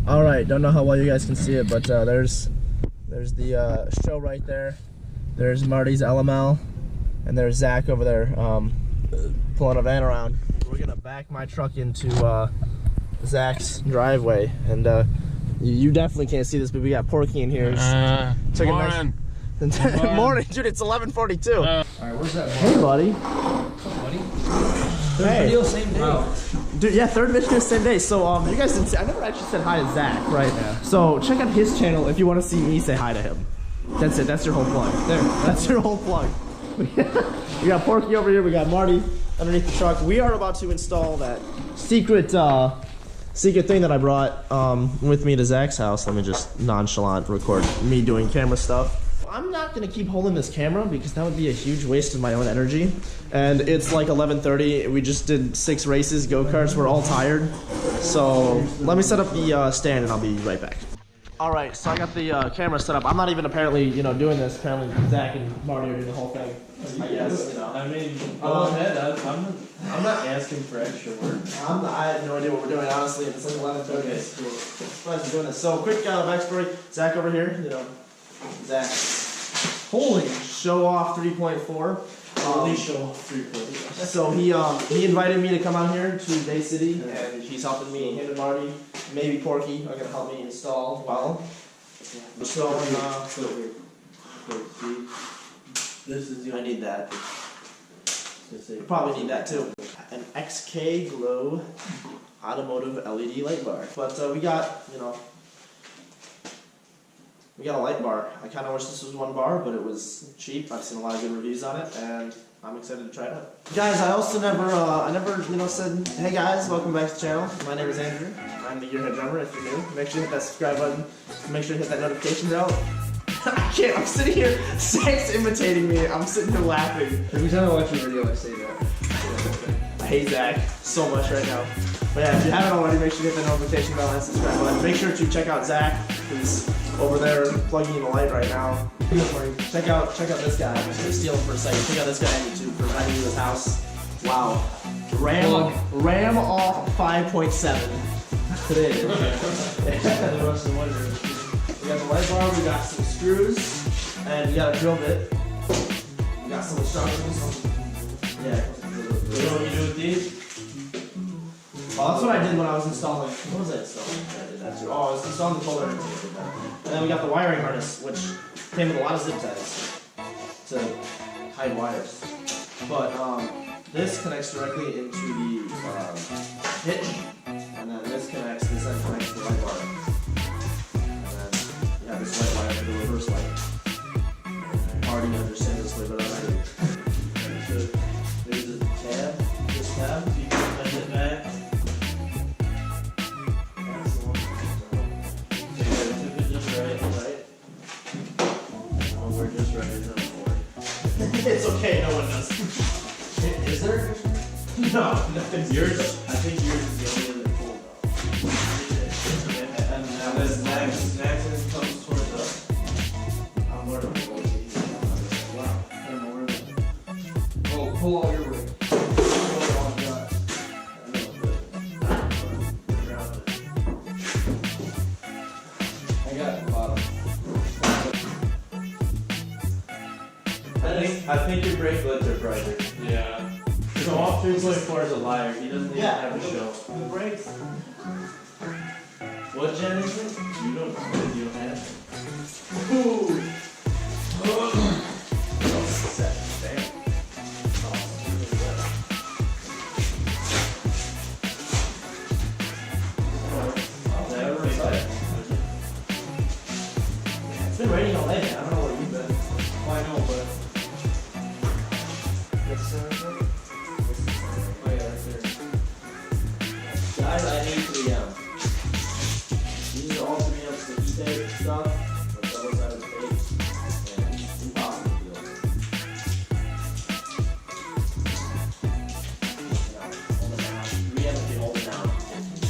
All right, don't know how well you guys can see it, but there's the show right there. There's Marty's LML, and there's Zach over there pulling a van around. We're gonna back my truck into Zach's driveway, and you definitely can't see this, but we got Porky in here. Morning. Morning, dude. It's 11:42. All right, where's that? Hey, buddy. What's up, buddy? Hey. Video, same day. Wow. Dude, yeah, third video, same day. So, you guys didn't see, I never actually said hi to Zach, right? Yeah. So, check out his channel if you want to see me say hi to him. That's it. That's your whole plug. There. That's your whole plug. We got Porky over here. We got Marty underneath the truck. We are about to install that secret thing that I brought with me to Zach's house. Let me just nonchalant record me doing camera stuff. I'm not gonna keep holding this camera because that would be a huge waste of my own energy. And it's like 11:30. We just did 6 races, go-karts. We're all tired. So let me set up the stand and I'll be right back. All right, so I got the camera set up. I'm not even apparently, doing this. Apparently Zach and Marty are doing the whole thing. I guess, I mean, go ahead. I'm not asking for extra work. I have no idea what we're doing, honestly. It's like 11:30. Okay, cool. Surprised we're doing this. So quick backstory. Zach over here, Zach. Holy show off 3.4. Holy show off 3.4. So he invited me to come out here to Bay City, and he's helping me. Him and Marty, maybe Porky, are gonna help me install. Well, so This is I need that. Probably need that too. An XK Glow automotive LED light bar. But we got we got a light bar. I kind of wish this was one bar, but it was cheap. I've seen a lot of good reviews on it, and I'm excited to try it out. Guys, I also never said, hey guys, welcome back to the channel. My name is Andrew. I'm the Gearhead Drummer. If you're new, make sure you hit that subscribe button. Make sure you hit that notification bell. I can't. I'm sitting here. Zach's imitating me. I'm sitting here laughing. Every time I watch a video, I say that. I hate Zach so much right now. But yeah, if you haven't already, make sure you hit that notification bell and subscribe button. Make sure to check out Zach, who's over there plugging in the light right now. Check out this guy. I'm just gonna steal him for a second. Check out this guy on YouTube for inviting me to his house. Wow. Ram off 5.7 today. We got the light bar, we got some screws, and we got a drill bit. We got some instructions. Yeah. You know what you do with these? Well, that's what I did when I was installing. What was I installing? I did that too. Oh, I was installing the polar indicator. And then we got the wiring harness, which came with a lot of zip ties to hide wires. But this connects directly into the hitch, and then this end connects to the light bar. And then you have this light wire for the reverse light. I already understand this way, but I don't. There's a tab. This tab. You can bend it back. That's the one. So you gotta tip it just right. Oh, we're just right in the board. It's okay, no one does. Is there? No, nothing's Yours. I think yours is the only one that pulled out. And then Max comes towards us. I'm worried about what he's doing. Wow. I don't know where that is. Oh, pull all your weight. I got the bottom. I think your brake lights are brighter. Yeah. So off 3.4 is a liar. He doesn't even have a show. The brakes. What gen is it? You don't have it. Ooh. It's been raining all day. I don't know where you've been. Well, I know, but. Oh, yeah, right there. Guys, I hate 3M. These are all 3M sticky tape stuff, with double-sided tape, and it's impossible to deal with. Hold it down. 3M, if you hold it down for 15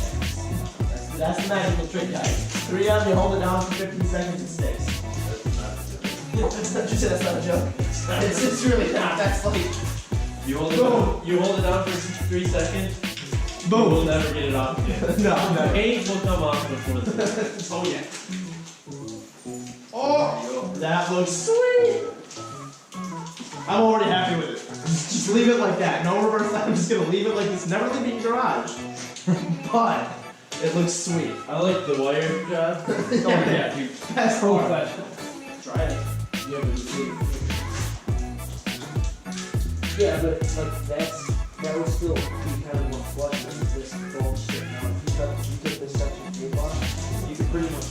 seconds. That's the magical trick, guys. 3M, you hold it down for 15 seconds, it sticks. You said that's not a joke. It's really not. That's like. You hold it down for 3 seconds. Boom. We'll never get it off again. No, no. Paint will come off before the Oh yeah. Oh, that looks sweet. I'm already happy with it. Just leave it like that. No reverse. I'm just gonna leave it like this. Never leave it in your garage. But it looks sweet. I like the wire job. Oh yeah, dude. That's Professional. Try it. Yeah, but yeah, but like that would still be kind of more flush than this gold shit. Now, if you took this section of tape off, you could pretty much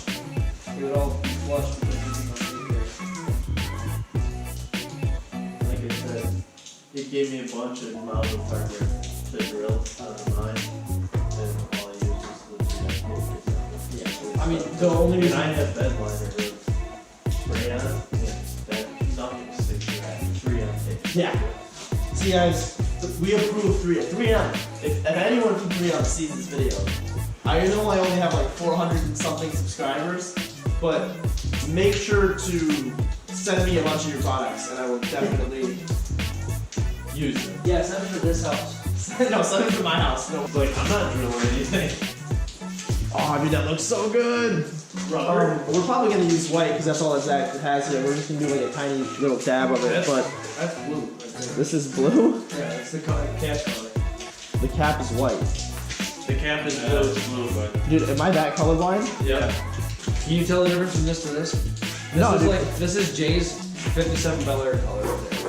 it would all be flush because you can Like I said, it gave me a bunch of miles of hardware to drill out of mine, and all I used was the 3 I mean, the only reason reason I have bed liner was spray on, and that nothing sticks to that 3M tape. Yeah. See guys, we approve 3M. If anyone from 3M sees this video, I know I only have like 400 and something subscribers, but make sure to send me a bunch of your products and I will definitely use them. yeah, send it for this house. No, send them to my house. No. Like, I'm not drilling anything. Oh, I mean, that looks so good. Rubber. We're probably gonna use white because that's all Zach has here. We're just gonna do like a tiny little dab of it, but That's blue. Right there. this is blue. Yeah, it's the cap color. The cap is white. The cap is blue, but Dude, am I that colorblind? yeah. Can you tell the difference from this to this? No, is dude. like this is Jay's 57 Bel Air color right there.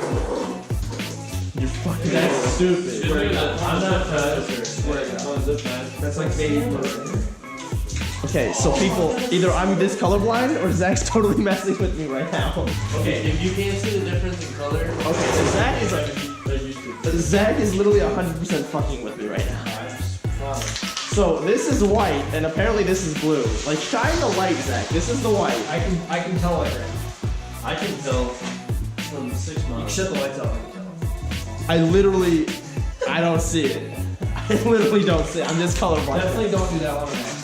You're fucking That's stupid. I'm not That's like baby blue. Okay, so people, either I'm this colorblind or Zach's totally messing with me right now. Okay, if you can't see the difference in color, Okay, so Zach is like, Zach is literally 100% fucking with me right now. So this is white, and apparently this is blue. Like, shine the light, Zach. This is the white. I can tell it right now. I can tell from 6 months. Shut the lights off. I can tell. I don't see it. I literally don't see it. I'm this colorblind. Definitely don't do that one on accident.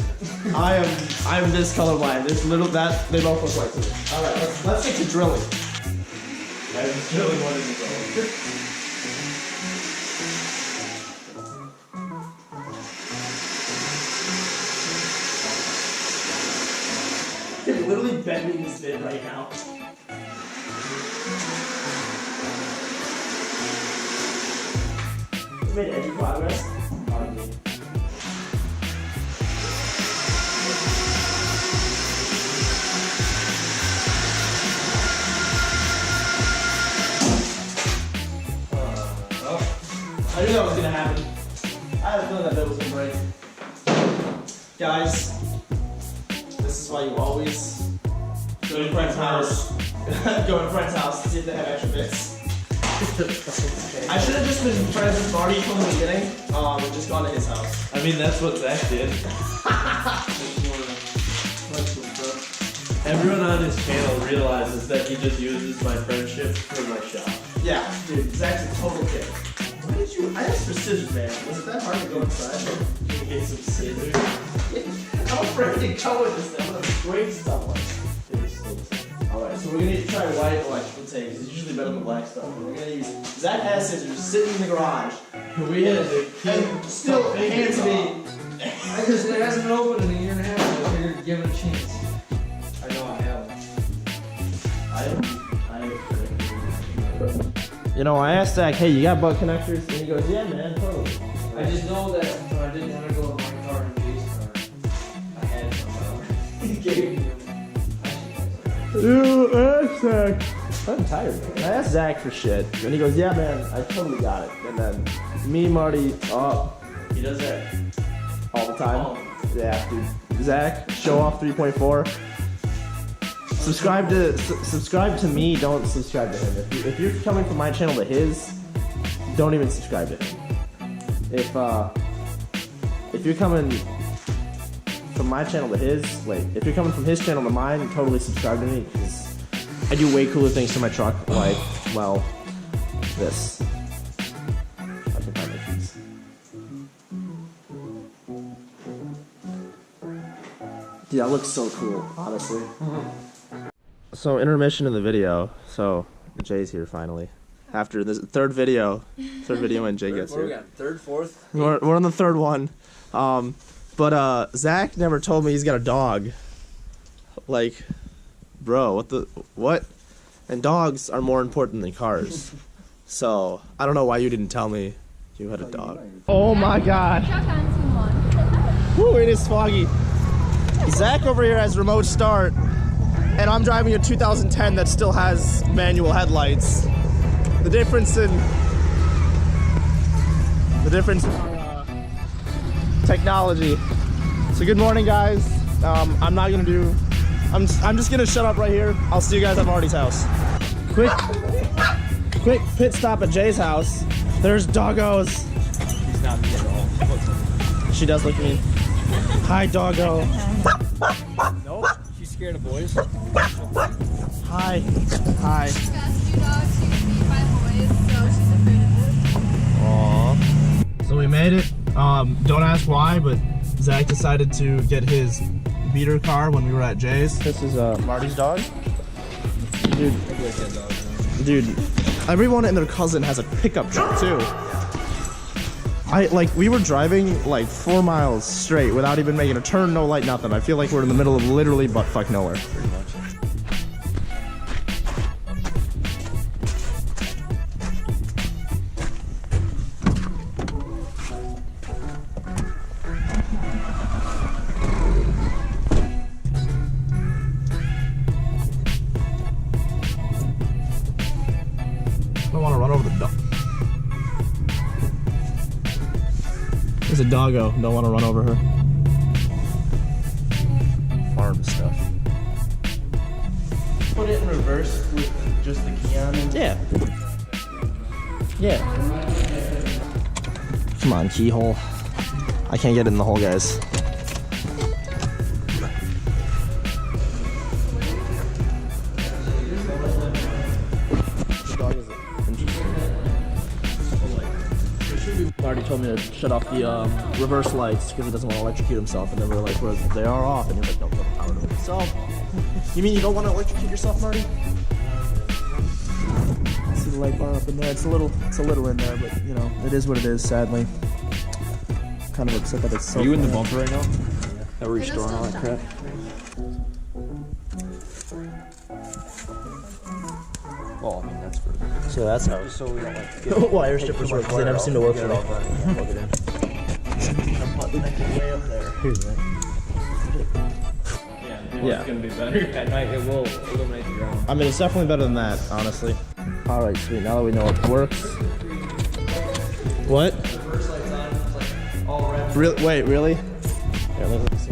I'm this colorblind. There's little that they both look like to me. All right, let's get to drilling. I just really wanted to go. You're literally bending this vid right now. You made any progress? Hardly. I knew that was gonna happen. I had a feeling that bit was gonna break. Guys, this is why you always go to a friend's house. Go to a friend's house and see if they have extra bits. I should have just been friends with Marty from the beginning, and just gone to his house. I mean, that's what Zach did. Everyone on his channel realizes that he just uses my friendship for my shop. Yeah, dude, Zach's a total kid. Why did you? I asked for scissors, man. Was it that hard to go inside? He gave some scissors. I'm afraid to go with this thing. I'm gonna break someone. Alright, so we're gonna need to try white electrical tape. It's usually better than black stuff. We're gonna use Zach has scissors sitting in the garage. We had to And still hands me. Because it hasn't been open in a year and a half, so I figured give it a chance. I know I haven't. You know, I asked Zach, hey, you got butt connectors? And he goes, yeah, man, totally. I just know that when I didn't want to go with my car and Jay's car, I had some. He gave me them. You asked Zach. I'm tired, man. I asked Zach for shit, and he goes, yeah, man, I totally got it. And then me, Marty, He does that. all the time. Yeah, dude. Zach, show off 3.4. Subscribe to me. Don't subscribe to him. If you're coming from my channel to his, don't even subscribe to him. If you're coming from my channel to his, if you're coming from his channel to mine, totally subscribe to me because I do way cooler things to my truck. Like, well, this. I can find my keys. Dude, that looks so cool, honestly. So intermission in the video. So Jay's here finally. after this third video when Jay gets What are we here. got? Third, fourth? We're on the third one. But Zach never told me he's got a dog. Like, bro, what? And dogs are more important than cars. So, I don't know why you didn't tell me you had a dog. Oh my god. Woo, it is foggy. Zach over here has remote start, and I'm driving a 2010 that still has manual headlights. The difference in our technology. So good morning, guys. I'm just gonna shut up right here. I'll see you guys at Marty's house. Quick pit stop at Jay's house. There's doggos. He's not me at all. She does look mean. Hi, doggo. Nope. She's scared of boys. Hi. Hi. She's got 2 dogs. She was beat by boys, so she's afraid of it. Aww. So we made it. Don't ask why, but Zach decided to get his beater car when we were at Jay's. This is Marty's dog. Dude, everyone and their cousin has a pickup truck too. We were driving like 4 miles straight without even making a turn, no light, nothing. I feel like we're in the middle of literally buttfuck nowhere. Pretty much. I don't want to run over the dog. There's a doggo. Don't want to run over her. Farm stuff. Put it in reverse with just the key on it. Yeah. Yeah. Come on, keyhole. I can't get it in the hole, guys. The dog is interesting. Marty told me to shut off the reverse lights because he doesn't want to electrocute himself, and then we're like, well, they are off, and he's like, no, put the power to it. So, you mean you don't want to electrocute yourself, Marty? See the light bar up in there. It's a little in there, but you know, it is what it is. Sadly, kind of upset that it's so. Are you in the bad. bunker right now? That we're restoring all that crap? Well, I mean, that's for. So that's how. So we don't like get Wire strippers work because they never seem to work for me. Plug it in. Way up there. Yeah. It's gonna be better. At night it will illuminate the ground. I mean, it's definitely better than that, honestly. All right, sweet. Now that we know it works. What? Wait, really? Yeah, look at this.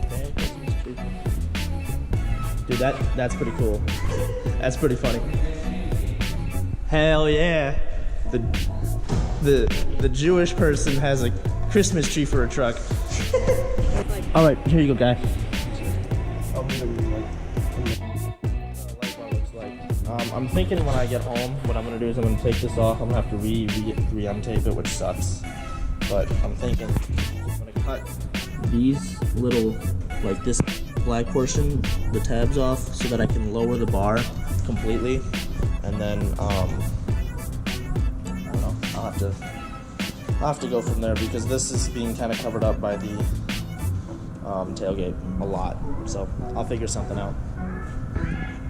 Dude, that's pretty cool. That's pretty funny. Hell yeah! The Jewish person has a Christmas tree for a truck. All right, here you go, guy. I'm thinking when I get home, what I'm gonna do is I'm gonna take this off. I'm gonna have to re-untape it, which sucks. But I'm thinking I'm gonna cut these little, like this black portion, the tabs off, so that I can lower the bar completely, and then I don't know. I'll have to go from there because this is being kind of covered up by the tailgate a lot. So I'll figure something out.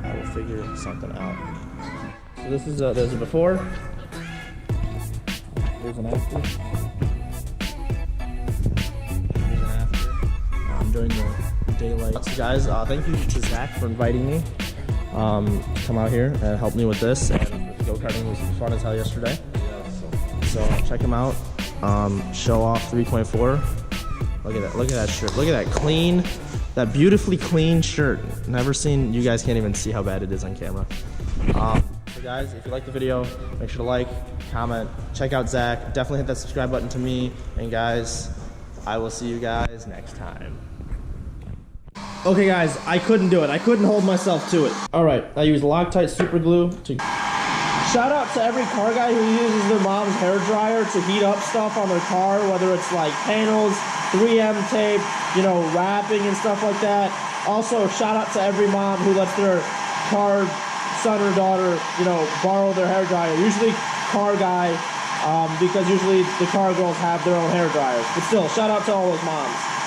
I will figure something out. So this is there's a before. There's an after. There's an after. During the daylight. So guys, thank you to Zach for inviting me. Come out here and help me with this. And go-karting was fun as hell yesterday. So check him out. Show off 3.4. Look at that. Look at that shirt. Look at that clean. That beautifully clean shirt. Never seen. You guys can't even see how bad it is on camera. So guys, if you like the video, make sure to like, comment, check out Zach. Definitely hit that subscribe button to me. And guys, I will see you guys next time. Okay guys, I couldn't do it. I couldn't hold myself to it. All right, I use Loctite super glue to. Shout out to every car guy who uses their mom's hair dryer to heat up stuff on their car, whether it's like panels, 3M tape, you know, wrapping and stuff like that. Also, shout out to every mom who lets their car son or daughter, you know, borrow their hair dryer. Usually car guy because usually the car girls have their own hair dryers. But still, shout out to all those moms.